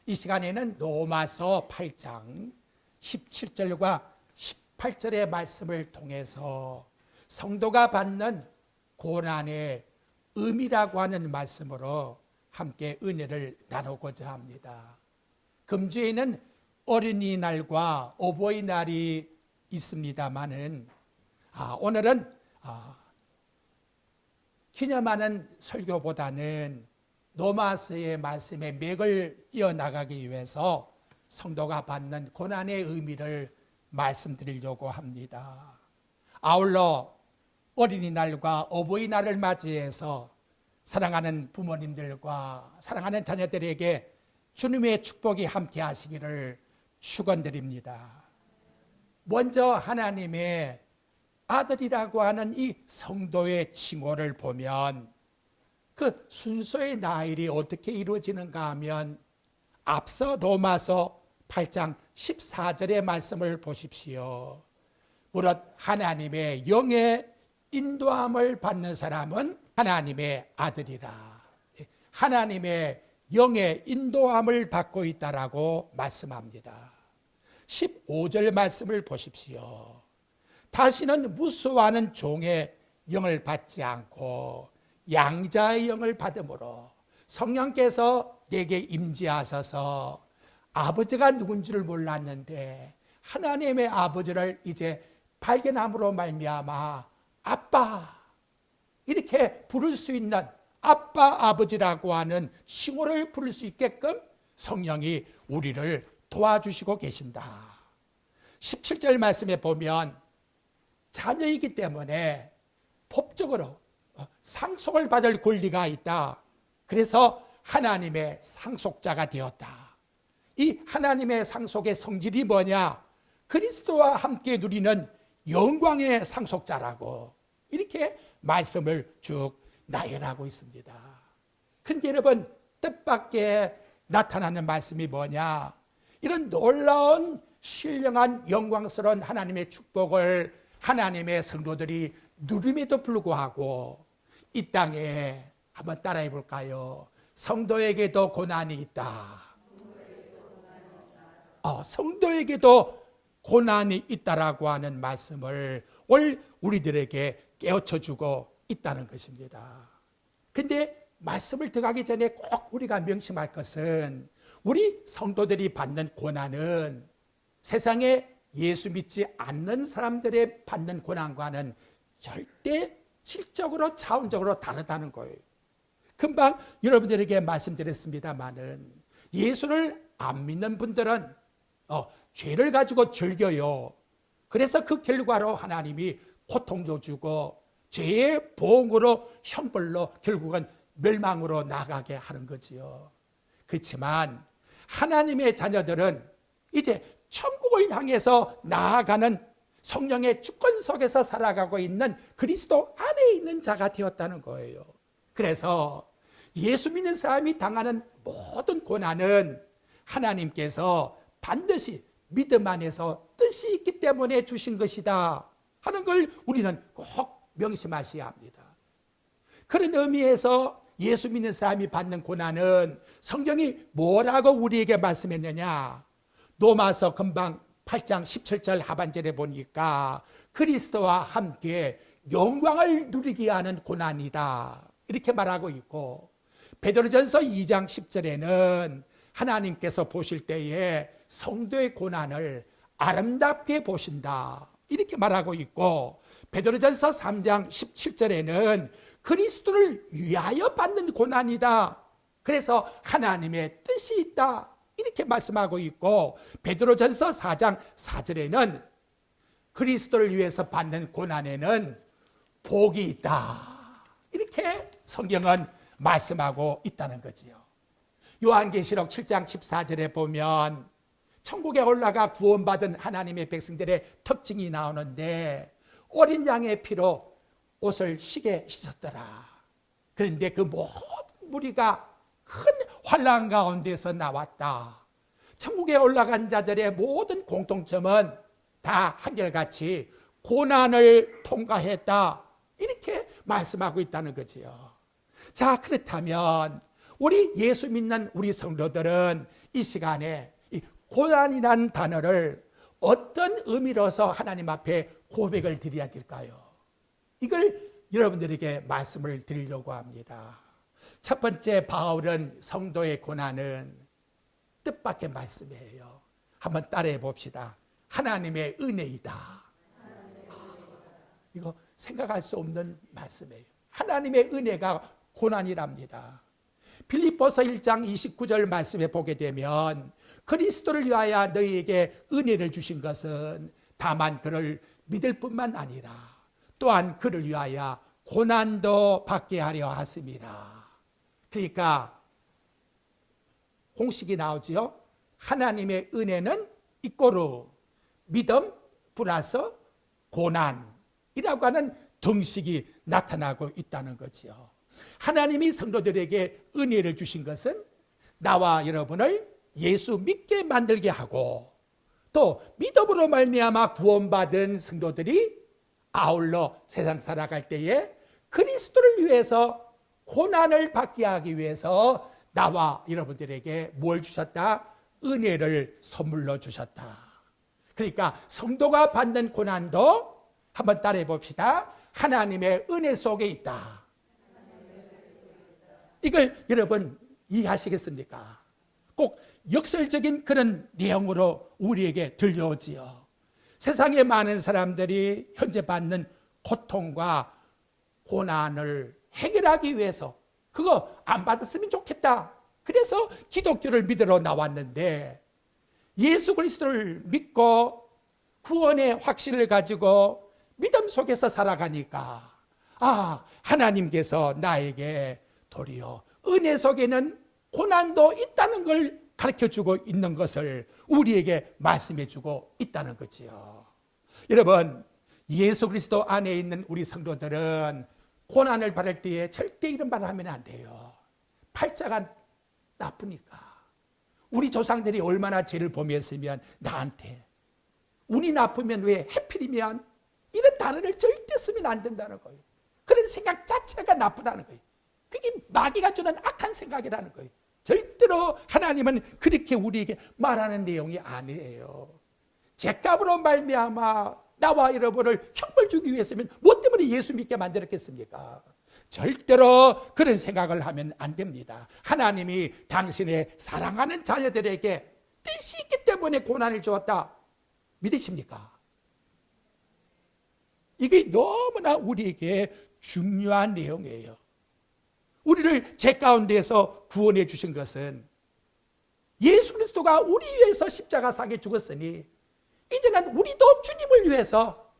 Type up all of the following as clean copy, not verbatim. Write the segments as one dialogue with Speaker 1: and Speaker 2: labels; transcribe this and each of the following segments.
Speaker 1: 이 시간에는 로마서 8장 17절과 18절의 말씀을 통해서 성도가 받는 고난의 의미라고 하는 말씀으로 함께 은혜를 나누고자 합니다. 금주에는 어린이날과 어버이날이 있습니다마는 오늘은 기념하는 설교보다는 로마서의 말씀의 맥을 이어나가기 위해서 성도가 받는 고난의 의미를 말씀드리려고 합니다. 아울러 어린이날과 어버이날을 맞이해서 사랑하는 부모님들과 사랑하는 자녀들에게 주님의 축복이 함께 하시기를 축원드립니다. 먼저 하나님의 아들이라고 하는 이 성도의 칭호를 보면 그 순서의 나열이 어떻게 이루어지는가 하면 앞서 로마서 8장 14절의 말씀을 보십시오. 무릇 하나님의 영의 인도함을 받는 사람은 하나님의 아들이라. 하나님의 영의 인도함을 받고 있다라고 말씀합니다. 15절 말씀을 보십시오. 다시는 무수하는 종의 영을 받지 않고 양자의 영을 받음으로 성령께서 내게 임재하셔서 아버지가 누군지를 몰랐는데 하나님의 아버지를 이제 발견함으로 말미암아 아빠 이렇게 부를 수 있는 아빠 아버지라고 하는 칭호를 부를 수 있게끔 성령이 우리를 도와주시고 계신다. 17절 말씀에 보면 자녀이기 때문에 법적으로 상속을 받을 권리가 있다. 그래서 하나님의 상속자가 되었다. 이 하나님의 상속의 성질이 뭐냐? 그리스도와 함께 누리는 영광의 상속자라고 이렇게 말씀을 쭉 나열하고 있습니다. 그런데 여러분 뜻밖의 나타나는 말씀이 뭐냐? 이런 놀라운 신령한 영광스러운 하나님의 축복을 하나님의 성도들이 누림에도 불구하고 이 땅에 한번 따라해 볼까요? 성도에게도 고난이 있다. 성도에게도 고난이 있다라고 하는 말씀을 오늘 우리들에게 깨우쳐주고 있다는 것입니다. 근데 말씀을 들어가기 전에 꼭 우리가 명심할 것은 우리 성도들이 받는 고난은 세상에 예수 믿지 않는 사람들의 받는 고난과는 절대 질적으로 차원적으로 다르다는 거예요. 금방 여러분들에게 말씀드렸습니다마는 예수를 안 믿는 분들은 죄를 가지고 즐겨요. 그래서 그 결과로 하나님이 고통도 주고 죄의 보응으로 형벌로 결국은 멸망으로 나가게 하는 거지요. 그렇지만 하나님의 자녀들은 이제 천국을 향해서 나아가는 성령의 주권 속에서 살아가고 있는 그리스도 안에 있는 자가 되었다는 거예요. 그래서 예수 믿는 사람이 당하는 모든 고난은 하나님께서 반드시 믿음 안에서 뜻이 있기 때문에 주신 것이다 하는 걸 우리는 꼭 명심하셔야 합니다. 그런 의미에서 예수 믿는 사람이 받는 고난은 성경이 뭐라고 우리에게 말씀했느냐? 로마서 금방 8장 17절 하반절에 보니까 그리스도와 함께 영광을 누리게 하는 고난이다 이렇게 말하고 있고, 베드로전서 2장 10절에는 하나님께서 보실 때에 성도의 고난을 아름답게 보신다 이렇게 말하고 있고, 베드로전서 3장 17절에는 그리스도를 위하여 받는 고난이다. 그래서 하나님의 뜻이 있다 이렇게 말씀하고 있고, 베드로전서 4장 4절에는 그리스도를 위해서 받는 고난에는 복이 있다 이렇게 성경은 말씀하고 있다는 거지요. 요한계시록 7장 14절에 보면 천국에 올라가 구원받은 하나님의 백성들의 특징이 나오는데 어린 양의 피로 옷을 시게 씻었더라. 그런데 그 모든 무리가 큰 환난 가운데서 나왔다. 천국에 올라간 자들의 모든 공통점은 다 한결같이 고난을 통과했다 이렇게 말씀하고 있다는 거지요. 자, 그렇다면 우리 예수 믿는 우리 성도들은 이 시간에 이 고난이라는 단어를 어떤 의미로서 하나님 앞에 고백을 드려야 될까요? 이걸 여러분들에게 말씀을 드리려고 합니다. 첫 번째, 바울은 성도의 고난은 뜻밖의 말씀이에요. 한번 따라해 봅시다. 하나님의 은혜이다. 이거 생각할 수 없는 말씀이에요. 하나님의 은혜가 고난이랍니다. 빌립보서 1장 29절 말씀에 보게 되면 그리스도를 위하여 너희에게 은혜를 주신 것은 다만 그를 믿을 뿐만 아니라 또한 그를 위하여 고난도 받게 하려 하심이라. 그러니까 공식이 나오지요. 하나님의 은혜는 이꼬르 믿음 플러스 고난이라고 하는 등식이 나타나고 있다는 거지요. 하나님이 성도들에게 은혜를 주신 것은 나와 여러분을 예수 믿게 만들게 하고 또 믿음으로 말미암아 구원받은 성도들이 아울러 세상 살아갈 때에 그리스도를 위해서 고난을 받게 하기 위해서 나와 여러분들에게 뭘 주셨다? 은혜를 선물로 주셨다. 그러니까 성도가 받는 고난도 한번 따라해 봅시다. 하나님의 은혜 속에 있다. 이걸 여러분 이해하시겠습니까? 꼭 역설적인 그런 내용으로 우리에게 들려오지요. 세상에 많은 사람들이 현재 받는 고통과 고난을 해결하기 위해서 그거 안 받았으면 좋겠다. 그래서 기독교를 믿으러 나왔는데 예수 그리스도를 믿고 구원의 확신을 가지고 믿음 속에서 살아가니까 하나님께서 나에게 도리어 은혜 속에는 고난도 있다는 걸 가르쳐주고 있는 것을 우리에게 말씀해주고 있다는 거지요. 여러분, 예수 그리스도 안에 있는 우리 성도들은 고난을 받을 때에 절대 이런 말을 하면 안 돼요. 팔자가 나쁘니까. 우리 조상들이 얼마나 죄를 범했으면 나한테 운이 나쁘면 왜 해필이면 이런 단어를 절대 쓰면 안 된다는 거예요. 그런 생각 자체가 나쁘다는 거예요. 그게 마귀가 주는 악한 생각이라는 거예요. 절대로 하나님은 그렇게 우리에게 말하는 내용이 아니에요. 죄값으로 말미암아 나와 여러분을 형벌 주기 위해서면 뭐 때문에 예수 믿게 만들었겠습니까? 절대로 그런 생각을 하면 안 됩니다. 하나님이 당신의 사랑하는 자녀들에게 뜻이 있기 때문에 고난을 주었다. 믿으십니까? 이게 너무나 우리에게 중요한 내용이에요. 우리를 죄 가운데서 구원해 주신 것은 예수 그리스도가 우리 위해서 십자가상에 죽었으니 이제는 우리도 주님을 위해서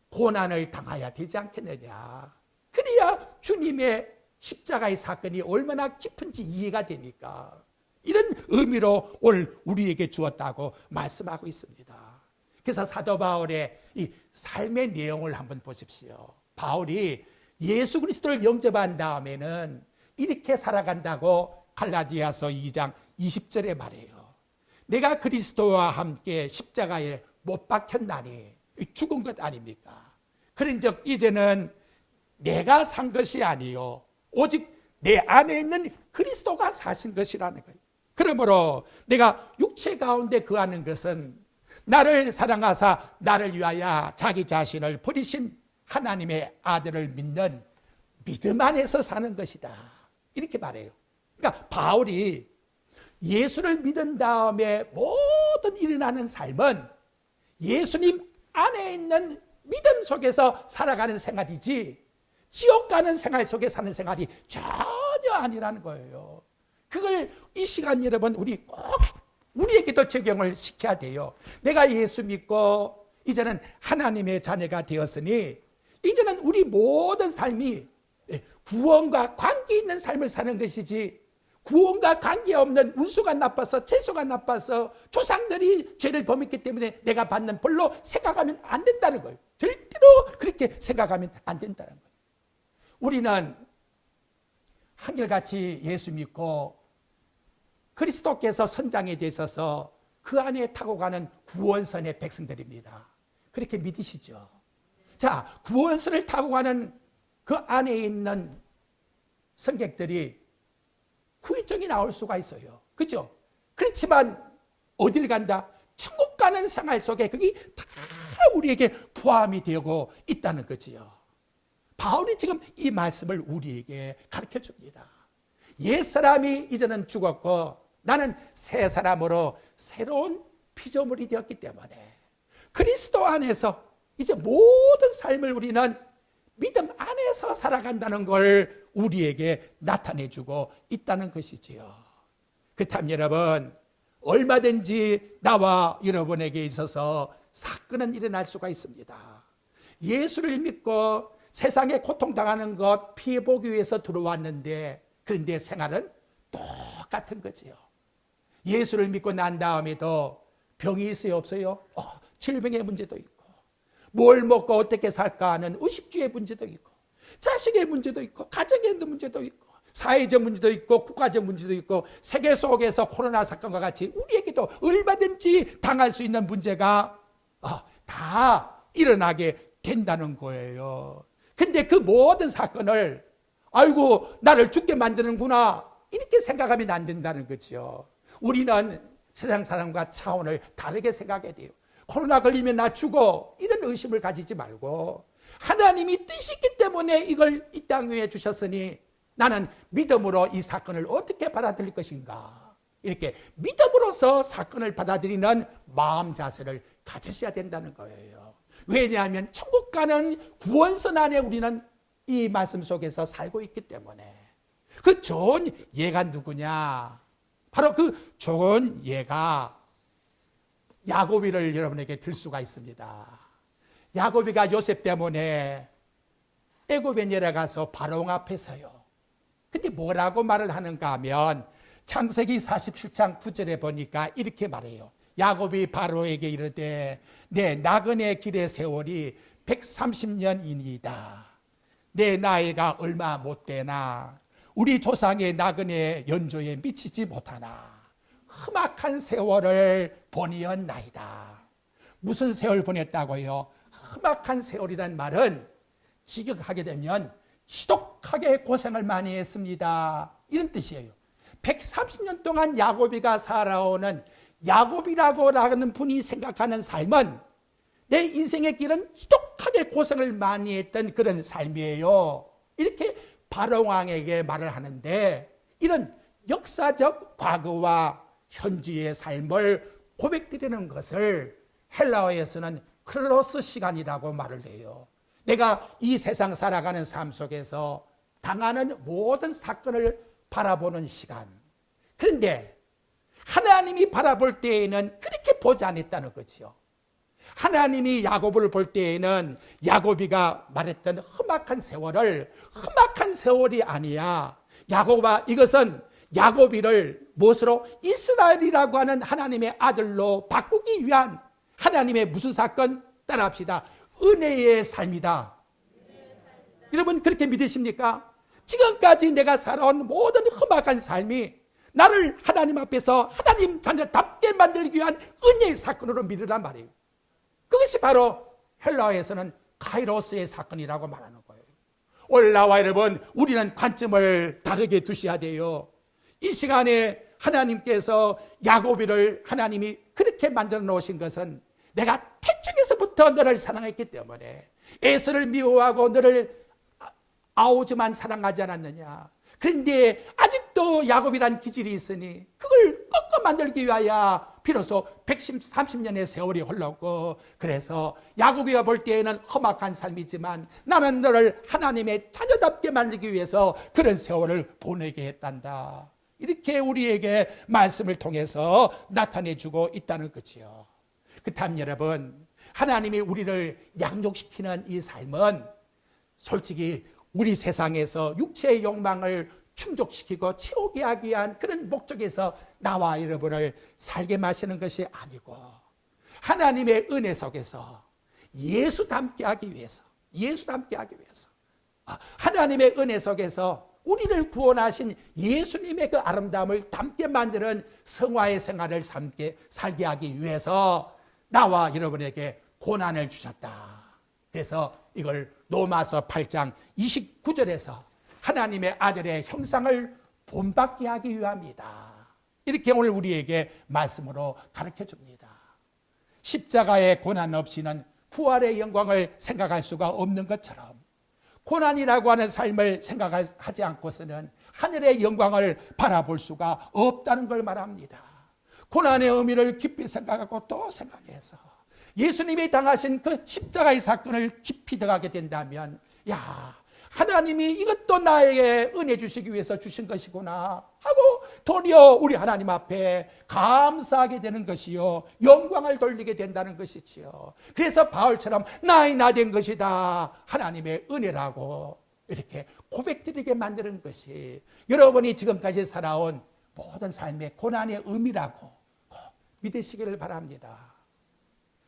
Speaker 1: 고난을 당해야 되지 않겠느냐. 그래야 주님의 십자가의 사건이 얼마나 깊은지 이해가 되니까 이런 의미로 오늘 우리에게 주었다고 말씀하고 있습니다. 그래서 사도 바울의 이 삶의 내용을 한번 보십시오. 바울이 예수 그리스도를 영접한 다음에는 이렇게 살아간다고 갈라디아서 2장 20절에 말해요. 내가 그리스도와 함께 십자가에 못 박혔나니 죽은 것 아닙니까? 그런즉 이제는 내가 산 것이 아니요 오직 내 안에 있는 그리스도가 사신 것이라는 거예요. 그러므로 내가 육체 가운데 거하는 것은 나를 사랑하사 나를 위하여 자기 자신을 버리신 하나님의 아들을 믿는 믿음 안에서 사는 것이다. 이렇게 말해요. 그러니까 바울이 예수를 믿은 다음에 모든 일어나는 삶은 예수님 안에 있는 믿음 속에서 살아가는 생활이지 지옥 가는 생활 속에 사는 생활이 전혀 아니라는 거예요. 그걸 이 시간 여러분 우리 꼭 우리에게도 적용을 시켜야 돼요. 내가 예수 믿고 이제는 하나님의 자녀가 되었으니 이제는 우리 모든 삶이 구원과 관계 있는 삶을 사는 것이지 구원과 관계없는 운수가 나빠서 재수가 나빠서 조상들이 죄를 범했기 때문에 내가 받는 벌로 생각하면 안 된다는 거예요. 절대로 그렇게 생각하면 안 된다는 거예요. 우리는 한결같이 예수 믿고 그리스도께서 선장에 되셔서 그 안에 타고 가는 구원선의 백성들입니다. 그렇게 믿으시죠? 자, 구원선을 타고 가는 그 안에 있는 승객들이 후유증이 나올 수가 있어요. 그렇죠? 그렇지만 어딜 간다? 천국 가는 생활 속에 그게 다 우리에게 포함이 되고 있다는 거지요. 바울이 지금 이 말씀을 우리에게 가르쳐 줍니다. 옛사람이 이제는 죽었고 나는 새 사람으로 새로운 피조물이 되었기 때문에 그리스도 안에서 이제 모든 삶을 우리는 믿음 안에서 살아간다는 걸 우리에게 나타내주고 있다는 것이지요. 그렇다면 여러분, 얼마든지 나와 여러분에게 있어서 사건은 일어날 수가 있습니다. 예수를 믿고 세상에 고통당하는 것 피해 보기 위해서 들어왔는데 그런데 생활은 똑같은 거지요. 예수를 믿고 난 다음에도 병이 있어요, 없어요? 질병의 문제도 있고 뭘 먹고 어떻게 살까 하는 의식주의 문제도 있고 자식의 문제도 있고 가정의 문제도 있고 사회적 문제도 있고 국가적 문제도 있고 세계 속에서 코로나 사건과 같이 우리에게도 얼마든지 당할 수 있는 문제가 다 일어나게 된다는 거예요. 근데 그 모든 사건을 아이고 나를 죽게 만드는구나 이렇게 생각하면 안 된다는 거죠. 우리는 세상 사람과 차원을 다르게 생각해야 돼요. 코로나 걸리면 나 죽어 이런 의심을 가지지 말고 하나님이 뜻이 있기 때문에 이걸 이 땅 위에 주셨으니 나는 믿음으로 이 사건을 어떻게 받아들일 것인가 이렇게 믿음으로서 사건을 받아들이는 마음 자세를 가지셔야 된다는 거예요. 왜냐하면 천국 가는 구원선 안에 우리는 이 말씀 속에서 살고 있기 때문에 그 좋은 예가 누구냐? 바로 그 좋은 예가 야고비를 여러분에게 들 수가 있습니다. 야고비가 요셉 때문에 애굽에 내려가서 바로왕 앞에 서요. 근데 뭐라고 말을 하는가 하면 창세기 47장 9절에 보니까 이렇게 말해요. 야곱이 바로에게 이르되 내 나그네 길의 세월이 130년이니이다. 내 나이가 얼마 못 되나 우리 조상의 나그네 연조에 미치지 못하나 험악한 세월을 보내었나이다. 무슨 세월 보냈다고요? 험악한 세월이란 말은 직역하게 되면 지독하게 고생을 많이 했습니다 이런 뜻이에요. 130년 동안 야고비가 살아오는 야곱이라고 하는 분이 생각하는 삶은 내 인생의 길은 지독하게 고생을 많이 했던 그런 삶이에요. 이렇게 바로왕에게 말을 하는데 이런 역사적 과거와 현지의 삶을 고백드리는 것을 헬라어에서는 크로스 시간이라고 말을 해요. 내가 이 세상 살아가는 삶 속에서 당하는 모든 사건을 바라보는 시간. 그런데 하나님이 바라볼 때에는 그렇게 보지 않았다는 거지요. 하나님이 야곱을 볼 때에는 야곱이가 말했던 험악한 세월을 험악한 세월이 아니야. 야곱아, 이것은 야곱이를 무엇으로? 이스라엘이라고 하는 하나님의 아들로 바꾸기 위한 하나님의 무슨 사건? 따라합시다. 은혜의 삶이다. 여러분 그렇게 믿으십니까? 지금까지 내가 살아온 모든 험악한 삶이 나를 하나님 앞에서 하나님 자녀답게 만들기 위한 은혜의 사건으로 믿으란 말이에요. 그것이 바로 헬라어에서는 카이로스의 사건이라고 말하는 거예요. 오늘 나와 여러분 우리는 관점을 다르게 두셔야 돼요. 이 시간에 하나님께서 야고비를 하나님이 그렇게 만들어 놓으신 것은 내가 태중에서부터 너를 사랑했기 때문에 에서를 미워하고 너를 아오즈만 사랑하지 않았느냐. 그런데 아직도 야곱이란 기질이 있으니 그걸 꺾어 만들기 위하여 비로소 130년의 세월이 흘렀고 그래서 야곱이가 볼 때에는 험악한 삶이지만 나는 너를 하나님의 자녀답게 만들기 위해서 그런 세월을 보내게 했단다. 이렇게 우리에게 말씀을 통해서 나타내주고 있다는 거지요. 그렇다면 여러분 하나님이 우리를 양육시키는 이 삶은 솔직히 우리 세상에서 육체의 욕망을 충족시키고 채우게 하기 위한 그런 목적에서 나와 여러분을 살게 마시는 것이 아니고 하나님의 은혜 속에서 예수 닮게 하기 위해서 하나님의 은혜 속에서 우리를 구원하신 예수님의 그 아름다움을 담게 만드는 성화의 생활을 살게 하기 위해서 나와 여러분에게 고난을 주셨다. 그래서 이걸 로마서 8장 29절에서 하나님의 아들의 형상을 본받게 하기 위함이다. 이렇게 오늘 우리에게 말씀으로 가르쳐 줍니다. 십자가의 고난 없이는 부활의 영광을 생각할 수가 없는 것처럼 고난이라고 하는 삶을 생각하지 않고서는 하늘의 영광을 바라볼 수가 없다는 걸 말합니다. 고난의 의미를 깊이 생각하고 또 생각해서 예수님이 당하신 그 십자가의 사건을 깊이 들어가게 된다면, 야, 하나님이 이것도 나에게 은혜 주시기 위해서 주신 것이구나 하고 도리어 우리 하나님 앞에 감사하게 되는 것이요, 영광을 돌리게 된다는 것이지요. 그래서 바울처럼 나의 나 된 것이다, 하나님의 은혜라고 이렇게 고백드리게 만드는 것이 여러분이 지금까지 살아온 모든 삶의 고난의 의미라고 꼭 믿으시기를 바랍니다.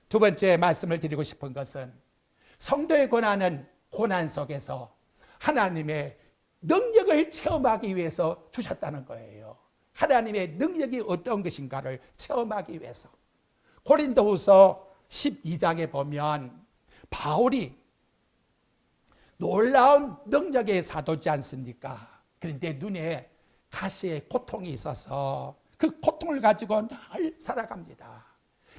Speaker 1: 두 번째 말씀을 드리고 싶은 것은 성도의 고난은 고난 속에서 하나님의 능력을 체험하기 위해서 주셨다는 거예요. 하나님의 능력이 어떤 것인가를 체험하기 위해서. 고린도후서 12장에 보면 바울이 놀라운 능력의 사도지 않습니까? 그런데 눈에 가시의 고통이 있어서 그 고통을 가지고 늘 살아갑니다.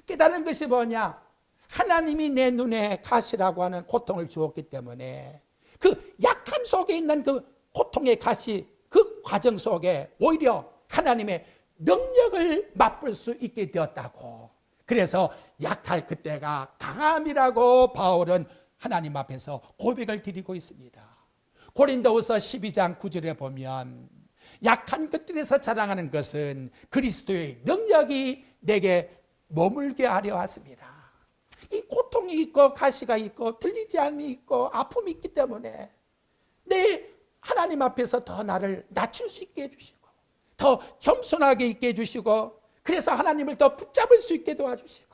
Speaker 1: 깨달은 것이 뭐냐? 하나님이 내 눈에 가시라고 하는 고통을 주었기 때문에 그 약함 속에 있는 그 고통의 가시, 그 과정 속에 오히려 하나님의 능력을 맛볼 수 있게 되었다고. 그래서 약할 그때가 강함이라고 바울은 하나님 앞에서 고백을 드리고 있습니다. 고린도후서 12장 9절에 보면 약한 것들에서 자랑하는 것은 그리스도의 능력이 내게 머물게 하려 하십니다. 이 고통이 있고 가시가 있고 들리지 않음이 있고 아픔이 있기 때문에 내 하나님 앞에서 더 나를 낮출 수 있게 해주시고 더 겸손하게 있게 해주시고 그래서 하나님을 더 붙잡을 수 있게 도와주시고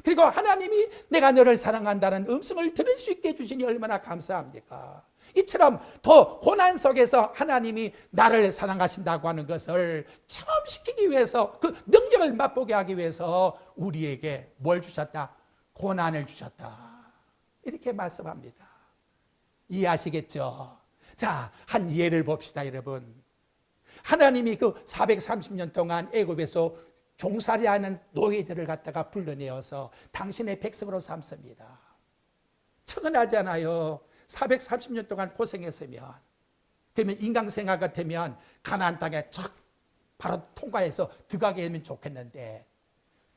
Speaker 1: 그리고 하나님이 내가 너를 사랑한다는 음성을 들을 수 있게 해주시니 얼마나 감사합니까? 이처럼 더 고난 속에서 하나님이 나를 사랑하신다고 하는 것을 체험시키기 위해서 그 능력을 맛보게 하기 위해서 우리에게 뭘 주셨다? 고난을 주셨다. 이렇게 말씀합니다. 이해하시겠죠? 자, 한 예를 봅시다, 여러분. 하나님이 그 430년 동안 애굽에서 종살이하는 노예들을 갖다가 불러내어서 당신의 백성으로 삼습니다. 청은하잖아요. 430년 동안 고생했으면. 그러면 인간생활 같으면 가나안 땅에 척 바로 통과해서 들어가게 하면 좋겠는데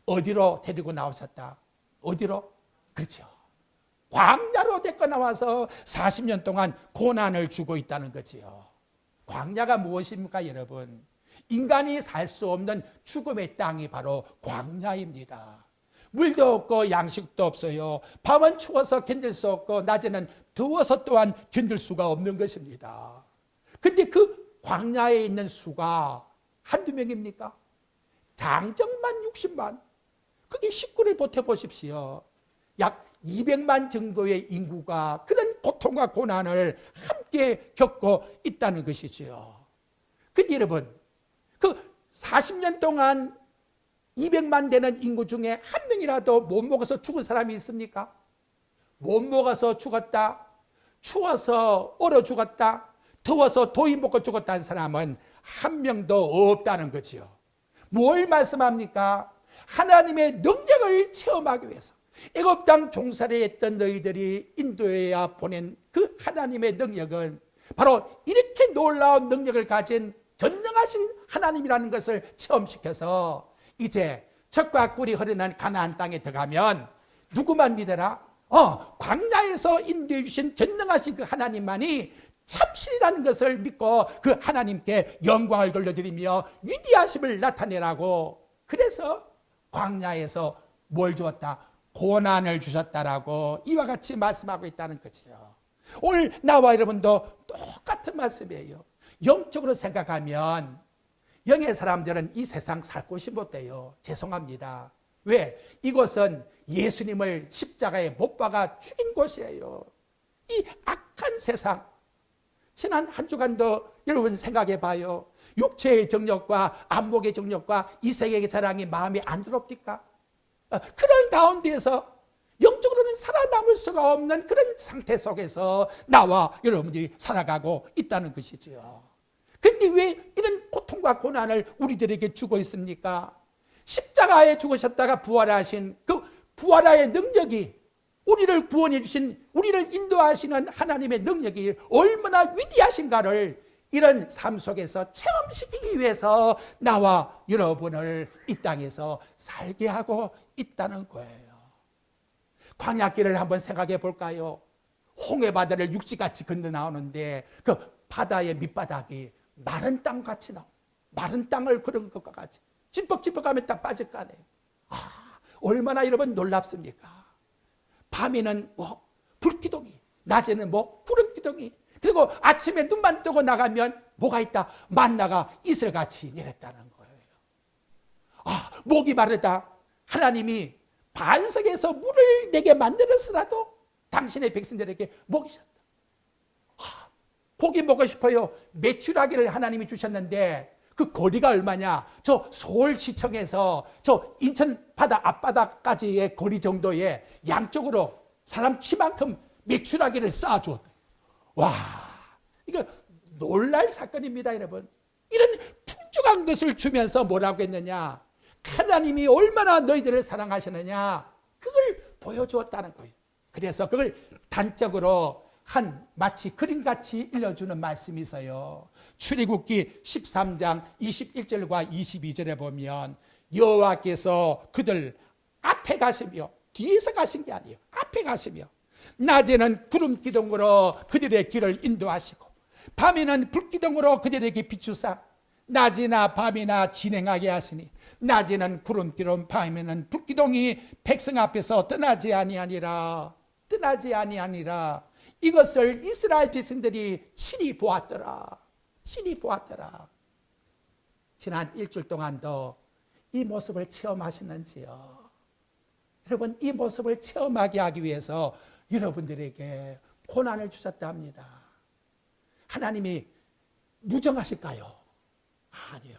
Speaker 1: 어디로 데리고 나오셨다? 어디로? 그렇죠. 광야로 데리고 나와서 40년 동안 고난을 주고 있다는 거지요. 광야가 무엇입니까, 여러분? 인간이 살 수 없는 죽음의 땅이 바로 광야입니다. 물도 없고 양식도 없어요. 밤은 추워서 견딜 수 없고 낮에는 더워서 또한 견딜 수가 없는 것입니다. 근데 그 광야에 있는 수가 한두 명입니까? 장정만 60만. 그게 식구를 보태보십시오. 약 200만 정도의 인구가 그런 고통과 고난을 함께 겪고 있다는 것이지요. 근데 여러분, 그 40년 동안 200만 되는 인구 중에 한 명이라도 못 먹어서 죽은 사람이 있습니까? 못 먹어서 죽었다, 추워서 얼어 죽었다, 더워서 더위 먹고 죽었다는 사람은 한 명도 없다는 거지요. 뭘 말씀합니까? 하나님의 능력을 체험하기 위해서 애굽 땅 종살이했던 너희들이 인도에 보낸 그 하나님의 능력은 바로 이렇게 놀라운 능력을 가진 전능하신 하나님이라는 것을 체험시켜서 이제 젖과 꿀이 흐르는 가나안 땅에 들어가면 누구만 믿어라? 광야에서 인도해 주신 전능하신 그 하나님만이 참신이라는 것을 믿고 그 하나님께 영광을 돌려드리며 위대하심을 나타내라고. 그래서 광야에서 뭘 주었다? 고난을 주셨다라고 이와 같이 말씀하고 있다는 거지요. 오늘 나와 여러분도 똑같은 말씀이에요. 영적으로 생각하면 영의 사람들은 이 세상 살 곳이 못 돼요. 죄송합니다. 왜? 이곳은 예수님을 십자가에 못 박아 죽인 곳이에요. 이 악한 세상. 지난 한 주간도 여러분 생각해 봐요. 육체의 정욕과 안목의 정욕과 이 세계의 자랑이 마음에 안 들어옵니까? 그런 가운데에서 영적으로는 살아남을 수가 없는 그런 상태 속에서 나와 여러분들이 살아가고 있다는 것이지요. 그런데 왜 이런 고통과 고난을 우리들에게 주고 있습니까? 십자가에 죽으셨다가 부활하신 그 부활의 능력이, 우리를 구원해 주신, 우리를 인도하시는 하나님의 능력이 얼마나 위대하신가를 이런 삶 속에서 체험시키기 위해서 나와 여러분을 이 땅에서 살게 하고 있다는 거예요. 광야길을 한번 생각해 볼까요? 홍해바다를 육지같이 건너 나오는데 그 바다의 밑바닥이 마른 땅같이 나옵니다. 마른 땅을 그런 것과 같이 찌뻑찌뻑하면 딱 빠질 거 아니에요. 얼마나 여러분 놀랍습니까? 밤에는 불기둥이, 낮에는 구름기둥이, 그리고 아침에 눈만 뜨고 나가면 뭐가 있다? 만나가 이슬같이 내렸다는 거예요. 목이 마르다. 하나님이 반석에서 물을 내게 만들었으라도 당신의 백성들에게 먹이셨다. 고기 먹고 싶어요. 메추라기를 하나님이 주셨는데 그 거리가 얼마냐? 저 서울시청에서 저 인천 바다 앞바다까지의 거리 정도의 양쪽으로 사람 키만큼 메추라기를 쌓아주었다. 와, 이거 놀랄 사건입니다, 여러분. 이런 풍족한 것을 주면서 뭐라고 했느냐? 하나님이 얼마나 너희들을 사랑하시느냐, 그걸 보여주었다는 거예요. 그래서 그걸 단적으로 한 마치 그림같이 일러주는 말씀이 있어요. 출애굽기 13장 21절과 22절에 보면 여호와께서 그들 앞에 가시며, 뒤에서 가신 게 아니에요. 앞에 가시며, 낮에는 구름기둥으로 그들의 길을 인도하시고 밤에는 불기둥으로 그들에게 비추사 낮이나 밤이나 진행하게 하시니 낮에는 구름기둥, 밤에는 불기둥이 백성 앞에서 떠나지 아니하니라. 이것을 이스라엘 백성들이 친히 보았더라. 지난 일주일 동안도 이 모습을 체험하셨는지요? 여러분, 이 모습을 체험하게 하기 위해서 여러분들에게 고난을 주셨다 합니다. 하나님이 무정하실까요? 아니요.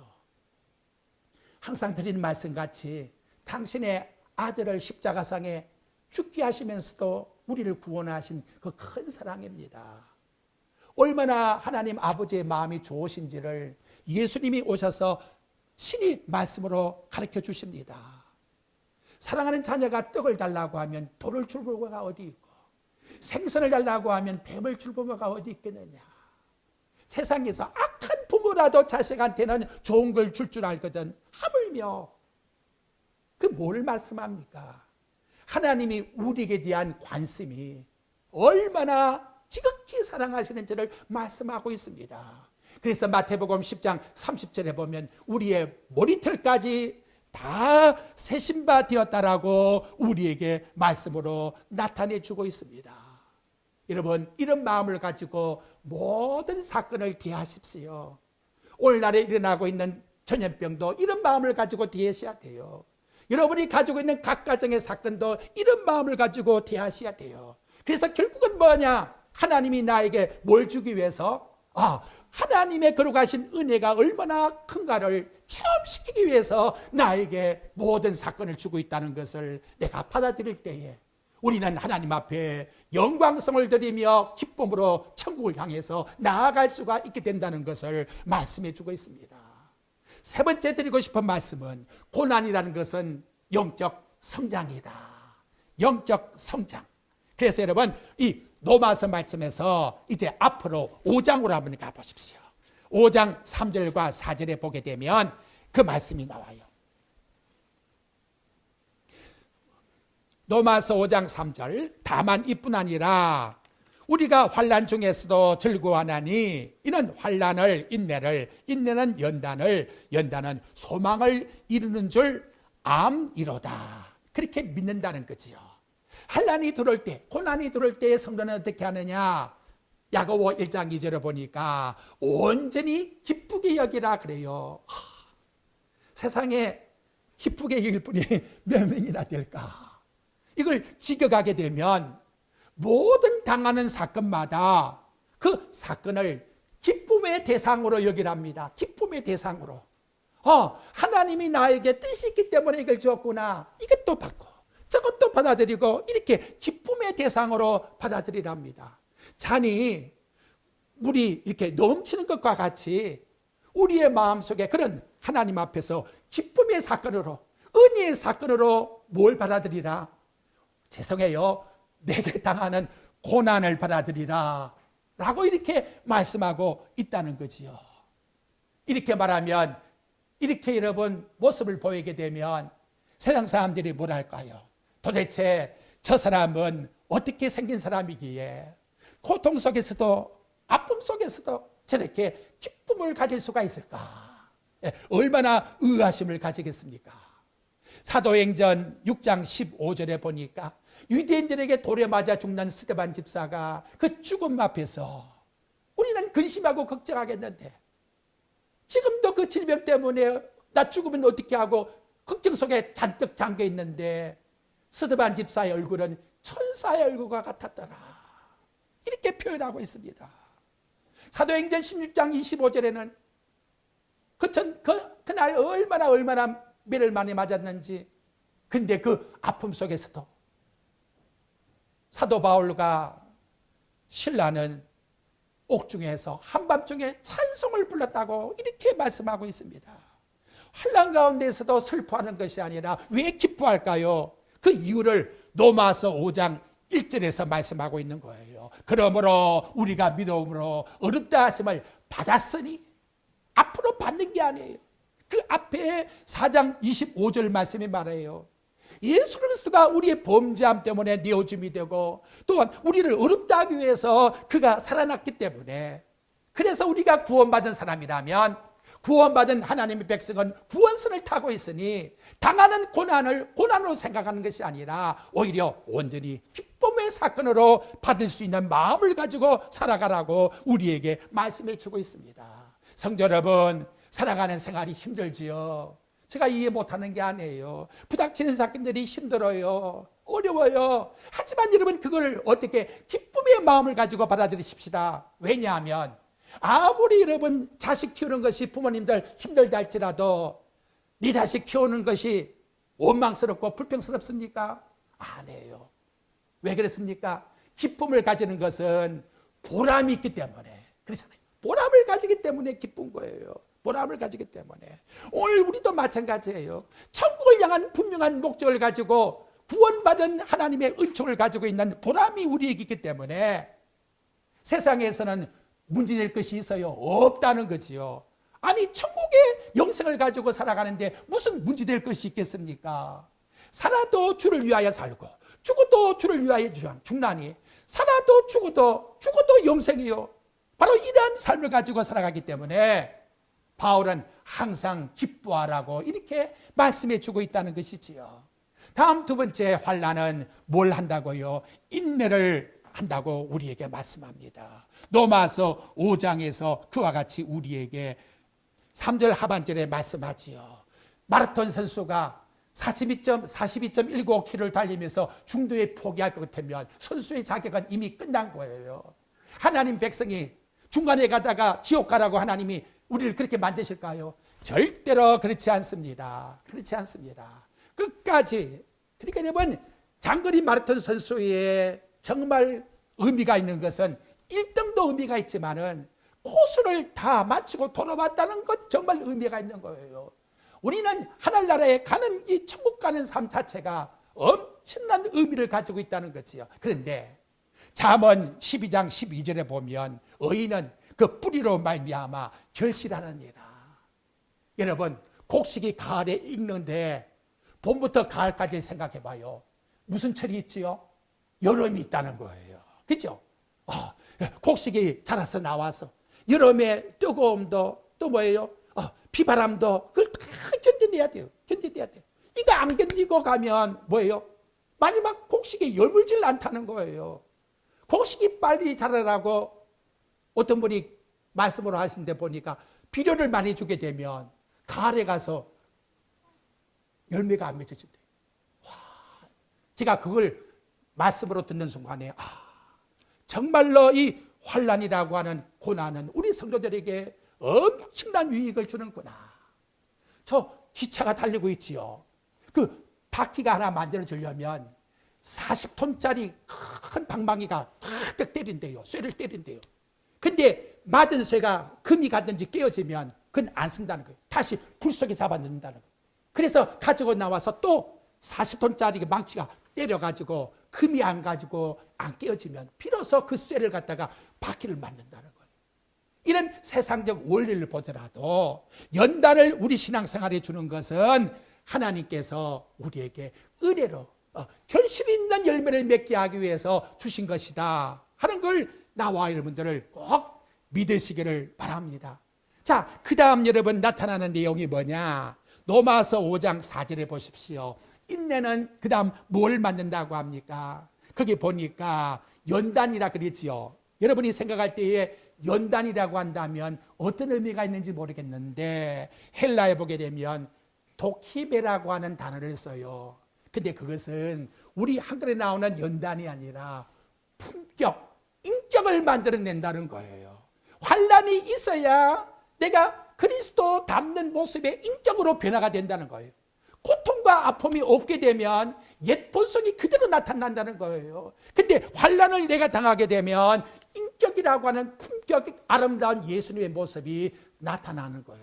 Speaker 1: 항상 드리는 말씀같이 당신의 아들을 십자가상에 죽게 하시면서도 우리를 구원하신 그 큰 사랑입니다. 얼마나 하나님 아버지의 마음이 좋으신지를 예수님이 오셔서 신이 말씀으로 가르쳐 주십니다. 사랑하는 자녀가 떡을 달라고 하면 돌을 줄 부모가 어디 있고, 생선을 달라고 하면 뱀을 줄 부모가 어디 있겠느냐. 세상에서 악한 부모라도 자식한테는 좋은 걸 줄 알거든 하물며 그 뭘 말씀합니까? 하나님이 우리에게 대한 관심이 얼마나 지극히 사랑하시는지를 말씀하고 있습니다. 그래서 마태복음 10장 30절에 보면 우리의 머리털까지 다 새 신바 되었다라고 우리에게 말씀으로 나타내 주고 있습니다. 여러분, 이런 마음을 가지고 모든 사건을 대하십시오. 오늘날에 일어나고 있는 전염병도 이런 마음을 가지고 대하셔야 돼요. 여러분이 가지고 있는 각 가정의 사건도 이런 마음을 가지고 대하셔야 돼요. 그래서 결국은 뭐냐? 하나님이 나에게 뭘 주기 위해서? 하나님의 거룩하신 은혜가 얼마나 큰가를 체험시키기 위해서 나에게 모든 사건을 주고 있다는 것을 내가 받아들일 때에 우리는 하나님 앞에 영광성을 드리며 기쁨으로 천국을 향해서 나아갈 수가 있게 된다는 것을 말씀해 주고 있습니다. 세 번째 드리고 싶은 말씀은 고난이라는 것은 영적 성장이다. 영적 성장. 그래서 여러분, 이 로마서 말씀에서 이제 앞으로 5장으로 한번 가보십시오. 5장 3절과 4절에 보게 되면 그 말씀이 나와요. 로마서 5장 3절, 다만 이뿐 아니라 우리가 환난 중에서도 즐거워하나니 이는 환난을 인내를, 인내는 연단을, 연단은 소망을 이루는 줄 암이로다. 그렇게 믿는다는 거지요. 환난이 들어올 때, 고난이 들어올 때 성도는 어떻게 하느냐? 야고보 1장 2절에 보니까 온전히 기쁘게 여기라 그래요. 세상에 기쁘게 여길 분이 몇 명이나 될까? 이걸 지켜가게 되면 모든 당하는 사건마다 그 사건을 기쁨의 대상으로 여기랍니다. 기쁨의 대상으로. 하나님이 나에게 뜻이 있기 때문에 이걸 주었구나. 이것도 받고 저것도 받아들이고 이렇게 기쁨의 대상으로 받아들이랍니다. 잔이 물이 이렇게 넘치는 것과 같이 우리의 마음속에 그런 하나님 앞에서 기쁨의 사건으로, 은혜의 사건으로 뭘 받아들이라? 죄송해요, 내게 당하는 고난을 받아들이라 라고 이렇게 말씀하고 있다는 거지요. 이렇게 말하면, 이렇게 여러분 모습을 보이게 되면 세상 사람들이 뭘 할까요? 도대체 저 사람은 어떻게 생긴 사람이기에 고통 속에서도, 아픔 속에서도 저렇게 기쁨을 가질 수가 있을까? 얼마나 의아심을 가지겠습니까? 사도행전 6장 15절에 보니까 유대인들에게 돌에 맞아 죽는 스데반 집사가 그 죽음 앞에서 우리는 근심하고 걱정하겠는데, 지금도 그 질병 때문에 나 죽으면 어떻게 하고 걱정 속에 잔뜩 잠겨 있는데 스데반 집사의 얼굴은 천사의 얼굴과 같았더라, 이렇게 표현하고 있습니다. 사도행전 16장 25절에는 그날 얼마나 매를 많이 맞았는지, 근데 그 아픔 속에서도 사도 바울과 실라는 옥중에서 한밤중에 찬송을 불렀다고 이렇게 말씀하고 있습니다. 환난 가운데서도 슬퍼하는 것이 아니라 왜 기뻐할까요? 그 이유를 로마서 5장 1절에서 말씀하고 있는 거예요. 그러므로 우리가 믿음으로 어렵다 하심을 받았으니, 앞으로 받는 게 아니에요. 그 앞에 4장 25절 말씀이 말해요. 예수 그리스도가 우리의 범죄함 때문에 내어줌이 되고, 또한 우리를 어렵다 하기 위해서 그가 살아났기 때문에, 그래서 우리가 구원받은 사람이라면, 구원받은 하나님의 백성은 구원선을 타고 있으니 당하는 고난을 고난으로 생각하는 것이 아니라 오히려 온전히 기쁨의 사건으로 받을 수 있는 마음을 가지고 살아가라고 우리에게 말씀해 주고 있습니다. 성도 여러분, 살아가는 생활이 힘들지요. 제가 이해 못하는 게 아니에요. 부닥치는 사건들이 힘들어요, 어려워요. 하지만 여러분, 그걸 어떻게 기쁨의 마음을 가지고 받아들이십시다. 왜냐하면 아무리 여러분 자식 키우는 것이 부모님들 힘들다 할지라도 네 자식 키우는 것이 원망스럽고 불평스럽습니까? 아니에요. 왜 그렇습니까? 기쁨을 가지는 것은 보람이 있기 때문에 그렇잖아요. 보람을 가지기 때문에 기쁜 거예요. 보람을 가지기 때문에. 오늘 우리도 마찬가지예요. 천국을 향한 분명한 목적을 가지고 구원받은 하나님의 은총을 가지고 있는 보람이 우리에게 있기 때문에 세상에서는 문제될 것이 있어요? 없다는 거지요. 아니, 천국의 영생을 가지고 살아가는데 무슨 문제될 것이 있겠습니까? 살아도 주를 위하여 살고 죽어도 주를 위하여 죽나니, 살아도 죽어도 영생이요. 바로 이러한 삶을 가지고 살아가기 때문에 바울은 항상 기뻐하라고 이렇게 말씀해 주고 있다는 것이지요. 다음 두 번째 환난은 뭘 한다고요? 인내를 한다고 우리에게 말씀합니다. 로마서 5장에서 그와 같이 우리에게 3절 하반절에 말씀하지요. 마라톤 선수가 42.19km를 달리면서 중도에 포기할 것 같으면 선수의 자격은 이미 끝난 거예요. 하나님 백성이 중간에 가다가 지옥 가라고 하나님이 우리를 그렇게 만드실까요? 절대로 그렇지 않습니다. 그렇지 않습니다. 끝까지. 그러니까 여러분, 장거리 마라톤 선수의 정말 의미가 있는 것은 1등도 의미가 있지만은 코스를 다 마치고 돌아왔다는 것, 정말 의미가 있는 거예요. 우리는 하늘나라에 가는 이 천국 가는 삶 자체가 엄청난 의미를 가지고 있다는 거지요. 그런데 잠언 12장 12절에 보면 의인은 그 뿌리로 말미암아 결실하느니라. 여러분, 곡식이 가을에 익는데 봄부터 가을까지 생각해 봐요. 무슨 철이 있지요? 여름이 있다는 거예요. 그렇죠? 곡식이 자라서 나와서 여름의 뜨거움도 또 뭐예요? 비바람도 그걸 다 견뎌내야 돼요. 견뎌내야 돼요. 이거 안 견디고 가면 뭐예요? 마지막 곡식이 여물질 않다는 거예요. 곡식이 빨리 자라라고 어떤 분이 말씀으로 하시는데 보니까 비료를 많이 주게 되면 가을에 가서 열매가 안 맺어진대요. 제가 그걸 말씀으로 듣는 순간에 정말로 이 환난이라고 하는 고난은 우리 성도들에게 엄청난 유익을 주는구나. 저 기차가 달리고 있지요. 그 바퀴가 하나 만들어지려면 40톤짜리 큰 방망이가 탁 때린대요. 쇠를 때린대요. 근데 맞은 쇠가 금이 갔든지 깨어지면 그건 안 쓴다는 거예요. 다시 불 속에 잡아넣는다는 거예요. 그래서 가지고 나와서 또 40톤짜리 망치가 때려가지고 금이 안 가지고 안 깨어지면 비로소 그 쇠를 갖다가 바퀴를 만든다는 거예요. 이런 세상적 원리를 보더라도 연단을 우리 신앙생활에 주는 것은 하나님께서 우리에게 은혜로 결실 있는 열매를 맺게 하기 위해서 주신 것이다 하는 걸 나와 여러분들을 꼭 믿으시기를 바랍니다. 자, 그 다음 여러분 나타나는 내용이 뭐냐? 로마서 5장 4절에 보십시오. 인내는 그 다음 뭘 만든다고 합니까? 거기 보니까 연단이라 그랬지요. 여러분이 생각할 때에 연단이라고 한다면 어떤 의미가 있는지 모르겠는데 헬라에 보게 되면 도키베라고 하는 단어를 써요. 근데 그것은 우리 한글에 나오는 연단이 아니라 품격, 인격을 만들어낸다는 거예요. 환난이 있어야 내가 그리스도 닮는 모습의 인격으로 변화가 된다는 거예요. 고통과 아픔이 없게 되면 옛 본성이 그대로 나타난다는 거예요. 근데 환난을 내가 당하게 되면 인격이라고 하는 품격, 아름다운 예수님의 모습이 나타나는 거예요.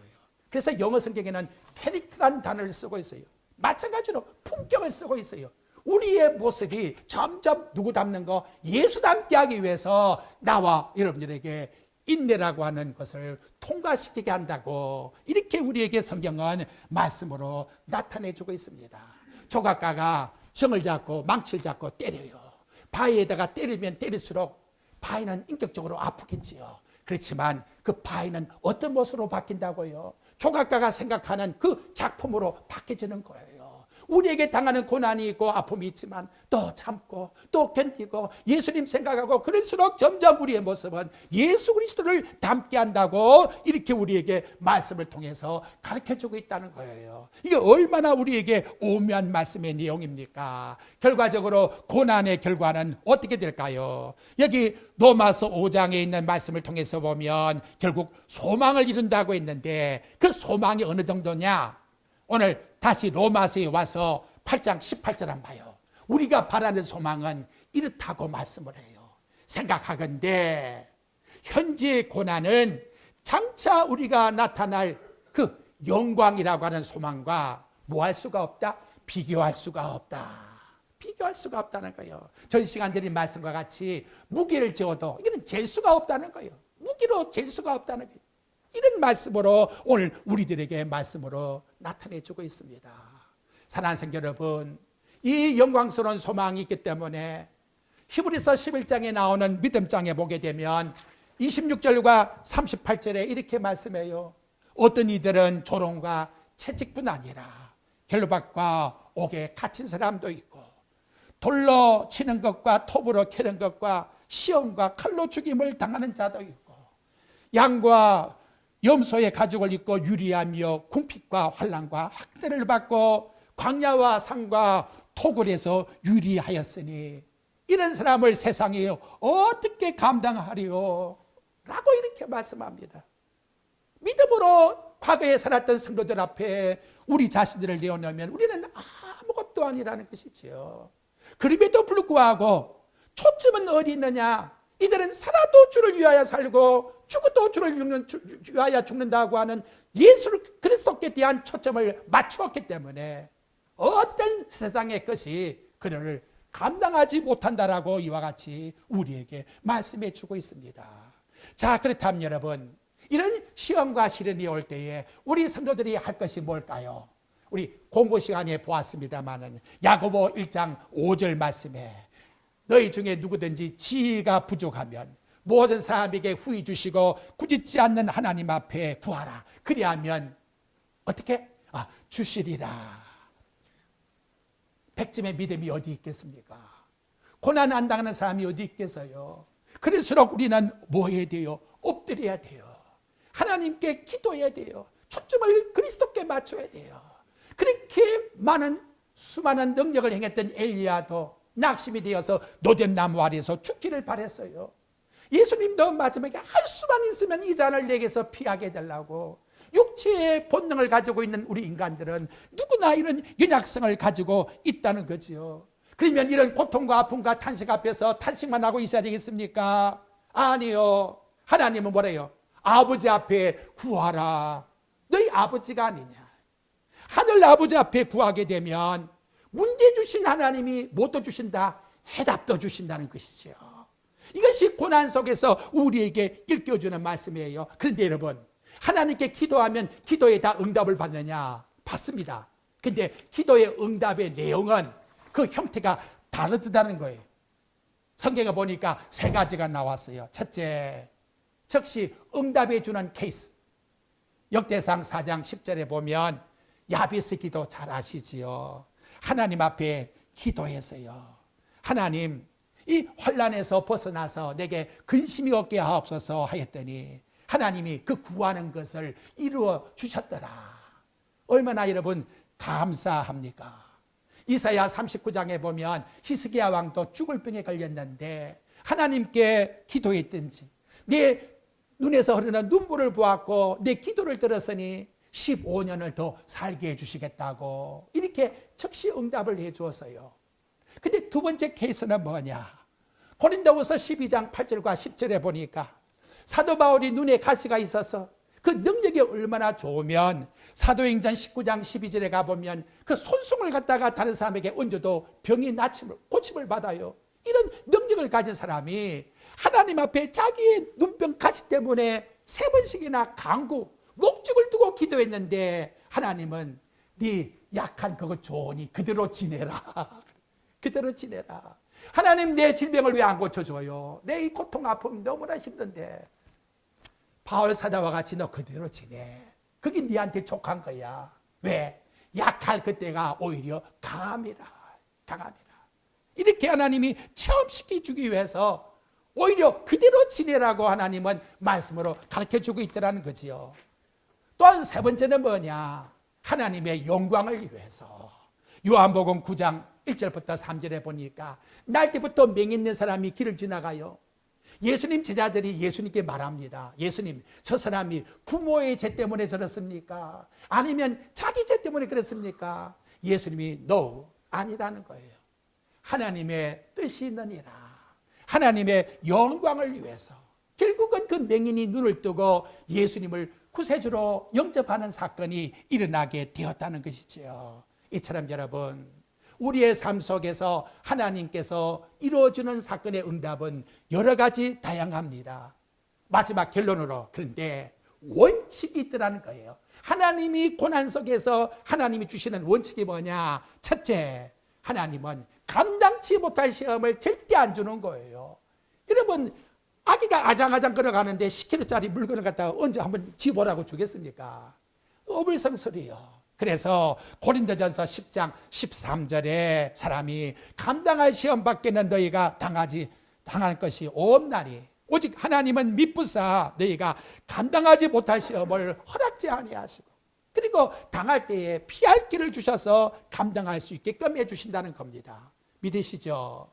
Speaker 1: 그래서 영어 성경에는 캐릭터라는 단어를 쓰고 있어요. 마찬가지로 품격을 쓰고 있어요. 우리의 모습이 점점 누구 닮는 거? 예수 닮게 하기 위해서 나와 여러분들에게 인내라고 하는 것을 통과시키게 한다고 이렇게 우리에게 성경은 말씀으로 나타내주고 있습니다. 조각가가 정을 잡고 망치를 잡고 때려요. 바위에다가 때리면 때릴수록 바위는 인격적으로 아프겠지요. 그렇지만 그 바위는 어떤 모습으로 바뀐다고요? 조각가가 생각하는 그 작품으로 바뀌어지는 거예요. 우리에게 당하는 고난이 있고 아픔이 있지만 또 참고 또 견디고 예수님 생각하고 그럴수록 점점 우리의 모습은 예수 그리스도를 닮게 한다고 이렇게 우리에게 말씀을 통해서 가르쳐주고 있다는 거예요. 이게 얼마나 우리에게 오묘한 말씀의 내용입니까? 결과적으로 고난의 결과는 어떻게 될까요? 여기 로마서 5장에 있는 말씀을 통해서 보면 결국 소망을 이룬다고 했는데 그 소망이 어느 정도냐? 오늘 다시 로마서에 와서 8장 18절 한번 봐요. 우리가 바라는 소망은 이렇다고 말씀을 해요. 생각하건대 현재의 고난은 장차 우리가 나타날 그 영광이라고 하는 소망과 뭐 할 수가 없다? 비교할 수가 없다. 비교할 수가 없다는 거예요. 전 시간 드린 말씀과 같이 무게를 지어도 이거는 잴 수가 없다는 거예요. 무기로 잴 수가 없다는 거예요. 이런 말씀으로 오늘 우리들에게 말씀으로 나타내주고 있습니다. 사랑하는 성도 여러분, 이 영광스러운 소망이 있기 때문에 히브리서 11장에 나오는 믿음장에 보게 되면 26절과 38절에 이렇게 말씀해요. 어떤 이들은 조롱과 채찍뿐 아니라 결박과 옥에 갇힌 사람도 있고 돌로 치는 것과 톱으로 캐는 것과 시험과 칼로 죽임을 당하는 자도 있고 양과 염소의 가죽을 입고 유리하며 궁핍과 환난과 학대를 받고 광야와 산과 토굴에서 유리하였으니 이런 사람을 세상에 어떻게 감당하리요? 라고 이렇게 말씀합니다. 믿음으로 과거에 살았던 성도들 앞에 우리 자신들을 내어놓으면 우리는 아무것도 아니라는 것이지요. 그럼에도 불구하고 초점은 어디 있느냐? 이들은 살아도 주를 위하여 살고 죽어도 주를 위하여 죽는다고 하는 예수 그리스도께 대한 초점을 맞추었기 때문에 어떤 세상의 것이 그를 감당하지 못한다라고 이와 같이 우리에게 말씀해 주고 있습니다. 자, 그렇다면 여러분, 이런 시험과 시련이 올 때에 우리 성도들이 할 것이 뭘까요? 우리 공부 시간에 보았습니다마는 야고보 1장 5절 말씀에 너희 중에 누구든지 지혜가 부족하면 모든 사람에게 후히 주시고 꾸짖지 않는 하나님 앞에 구하라. 그리하면 어떻게? 주시리라. 백점의 믿음이 어디 있겠습니까? 고난 안 당하는 사람이 어디 있겠어요? 그럴수록 우리는 뭐 해야 돼요? 엎드려야 돼요. 하나님께 기도해야 돼요. 초점을 그리스도께 맞춰야 돼요. 그렇게 수많은 능력을 행했던 엘리야도 낙심이 되어서 노뎀나무 아래에서 죽기를 바랬어요. 예수님도 마지막에 할 수만 있으면 이 잔을 내게서 피하게 해달라고. 육체의 본능을 가지고 있는 우리 인간들은 누구나 이런 연약성을 가지고 있다는 거지요. 그러면 이런 고통과 아픔과 탄식 앞에서 탄식만 하고 있어야 되겠습니까? 아니요. 하나님은 뭐래요? 아버지 앞에 구하라. 너희 아버지가 아니냐. 하늘 아버지 앞에 구하게 되면 문제 주신 하나님이 뭣도 주신다? 해답도 주신다는 것이죠. 이것이 고난 속에서 우리에게 일깨워주는 말씀이에요. 그런데 여러분, 하나님께 기도하면 기도에 다 응답을 받느냐? 받습니다. 근데 기도의 응답의 내용은 그 형태가 다르다는 거예요. 성경에 보니까 세 가지가 나왔어요. 첫째, 즉시 응답해 주는 케이스. 역대상 4장 10절에 보면 야베스 기도 잘 아시지요. 하나님 앞에 기도했어요. 하나님, 이 환난에서 벗어나서 내게 근심이 없게 하옵소서 하였더니 하나님이 그 구하는 것을 이루어 주셨더라. 얼마나 여러분 감사합니까? 이사야 39장에 보면 히스기야 왕도 죽을 병에 걸렸는데 하나님께 기도했든지 내 눈에서 흐르는 눈물을 보았고 내 기도를 들었으니 15년을 더 살게 해주시겠다고 이렇게 즉시 응답을 해주었어요. 근데 두 번째 케이스는 뭐냐? 고린도후서 12장 8절과 10절에 보니까 사도 바울이 눈에 가시가 있어서 그 능력이 얼마나 좋으면 사도행전 19장 12절에 가보면 그 손송을 갖다가 다른 사람에게 얹어도 병이 고침을 받아요. 이런 능력을 가진 사람이 하나님 앞에 자기의 눈병 가시 때문에 3번씩이나 간구, 목적을 두고 기도했는데 하나님은 네 약한 그거 좋으니 그대로 지내라. 그대로 지내라. 하나님 내 질병을 왜 안 고쳐줘요? 내 이 고통 아픔 너무나 힘든데 바울 사자와 같이 너 그대로 지내. 그게 네한테 족한 거야. 왜? 약할 그때가 오히려 강함이라. 강함이라. 이렇게 하나님이 체험시켜주기 위해서 오히려 그대로 지내라고 하나님은 말씀으로 가르쳐주고 있더라는 거지요. 또한 세 번째는 뭐냐? 하나님의 영광을 위해서. 요한복음 9장 1절부터 3절에 보니까 날 때부터 맹 있는 사람이 길을 지나가요. 예수님 제자들이 예수님께 말합니다. 예수님, 저 사람이 부모의 죄 때문에 저렇습니까? 아니면 자기 죄 때문에 그렇습니까? 예수님이 No, 아니라는 거예요. 하나님의 뜻이 있느니라. 하나님의 영광을 위해서. 결국은 그 맹인이 눈을 뜨고 예수님을 구세주로 영접하는 사건이 일어나게 되었다는 것이지요. 이처럼 여러분, 우리의 삶 속에서 하나님께서 이루어주는 사건의 응답은 여러 가지 다양합니다. 마지막 결론으로 그런데 원칙이 있더라는 거예요. 하나님이 고난 속에서 하나님이 주시는 원칙이 뭐냐? 첫째, 하나님은 감당치 못할 시험을 절대 안 주는 거예요. 여러분, 아기가 아장아장 걸어가는데 10kg짜리 물건을 갖다가 언제 한번 집어라고 주겠습니까? 어불성설이요. 그래서 고린도전서 10장 13절에 사람이 감당할 시험 밖에는 너희가 당할 것이 없나니 오직 하나님은 미쁘사 너희가 감당하지 못할 시험을 허락지 아니하시고 그리고 당할 때에 피할 길을 주셔서 감당할 수 있게끔 해주신다는 겁니다. 믿으시죠?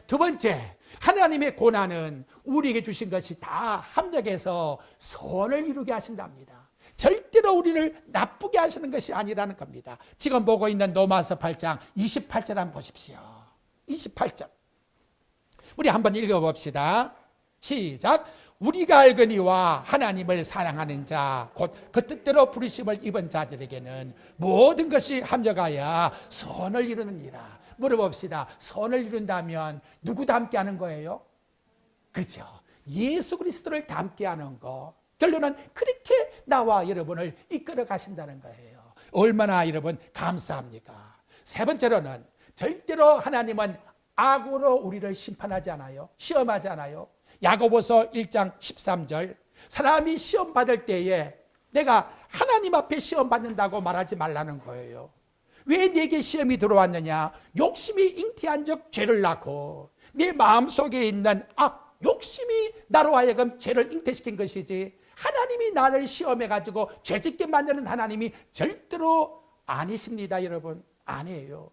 Speaker 1: 두 번째, 하나님의 고난은 우리에게 주신 것이 다 합력해서 선을 이루게 하신답니다. 절대로 우리를 나쁘게 하시는 것이 아니라는 겁니다. 지금 보고 있는 로마서 8장 28절 한번 보십시오. 28절. 우리 한번 읽어봅시다. 시작. 우리가 알거니와 하나님을 사랑하는 자, 곧 그 뜻대로 부르심을 입은 자들에게는 모든 것이 합력하여 선을 이루느니라. 물어봅시다. 선을 이룬다면 누구 닮게 하는 거예요? 그렇죠. 예수 그리스도를 닮게 하는 거. 결론은 그렇게 나와 여러분을 이끌어 가신다는 거예요. 얼마나 여러분 감사합니까? 세 번째로는 절대로 하나님은 악으로 우리를 심판하지 않아요. 시험하지 않아요. 야고보서 1장 13절 사람이 시험 받을 때에 내가 하나님 앞에 시험 받는다고 말하지 말라는 거예요. 왜 내게 시험이 들어왔느냐? 욕심이 잉태한 적 죄를 낳고 내 마음속에 있는 욕심이 나로 하여금 죄를 잉태시킨 것이지 하나님이 나를 시험해가지고 죄짓게 만드는 하나님이 절대로 아니십니다. 여러분, 아니에요.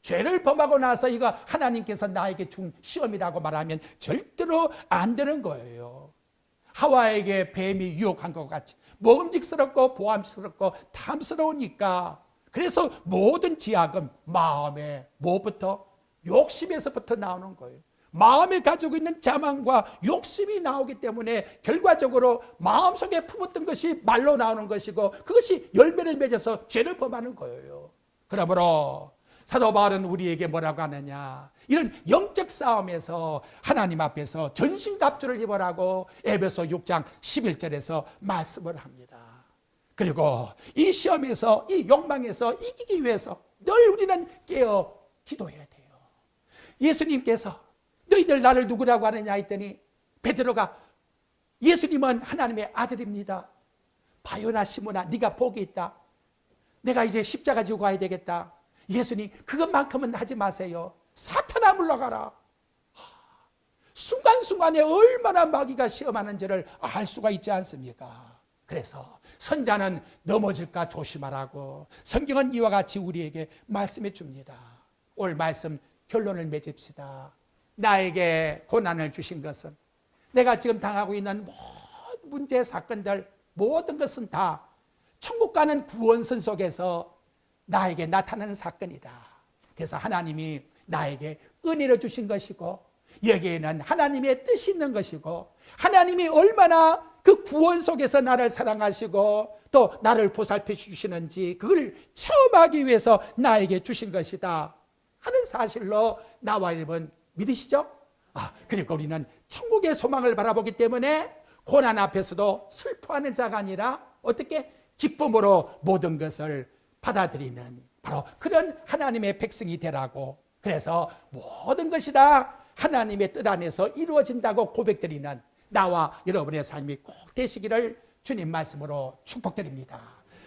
Speaker 1: 죄를 범하고 나서 이거 하나님께서 나에게 준 시험이라고 말하면 절대로 안 되는 거예요. 하와에게 뱀이 유혹한 것 같이 먹음직스럽고 보암스럽고 탐스러우니까 그래서 모든 지약은 마음에 뭐부터? 욕심에서부터 나오는 거예요. 마음에 가지고 있는 자만과 욕심이 나오기 때문에 결과적으로 마음속에 품었던 것이 말로 나오는 것이고 그것이 열매를 맺어서 죄를 범하는 거예요. 그러므로 사도 바울은 우리에게 뭐라고 하느냐, 이런 영적 싸움에서 하나님 앞에서 전신갑주를 입으라고 에베소 6장 11절에서 말씀을 합니다. 그리고 이 시험에서, 이 욕망에서 이기기 위해서 늘 우리는 깨어 기도해야 돼요. 예수님께서 너희들 나를 누구라고 하느냐 했더니 베드로가 예수님은 하나님의 아들입니다. 바요나 시몬아, 네가 복이 있다. 내가 이제 십자가 지고 가야 되겠다. 예수님, 그것만큼은 하지 마세요. 사탄아 물러가라. 순간순간에 얼마나 마귀가 시험하는지를 알 수가 있지 않습니까? 그래서 선자는 넘어질까 조심하라고 성경은 이와 같이 우리에게 말씀해 줍니다. 오늘 말씀 결론을 맺읍시다. 나에게 고난을 주신 것은, 내가 지금 당하고 있는 모든 문제, 사건들, 모든 것은 다 천국 가는 구원선 속에서 나에게 나타나는 사건이다. 그래서 하나님이 나에게 은혜를 주신 것이고 여기에는 하나님의 뜻이 있는 것이고 하나님이 얼마나 그 구원 속에서 나를 사랑하시고 또 나를 보살펴 주시는지 그걸 체험하기 위해서 나에게 주신 것이다 하는 사실로 나와 여러분 믿으시죠? 그리고 우리는 천국의 소망을 바라보기 때문에 고난 앞에서도 슬퍼하는 자가 아니라 어떻게 기쁨으로 모든 것을 받아들이는 바로 그런 하나님의 백성이 되라고, 그래서 모든 것이 다 하나님의 뜻 안에서 이루어진다고 고백드리는 나와 여러분의 삶이 꼭 되시기를 주님 말씀으로 축복드립니다.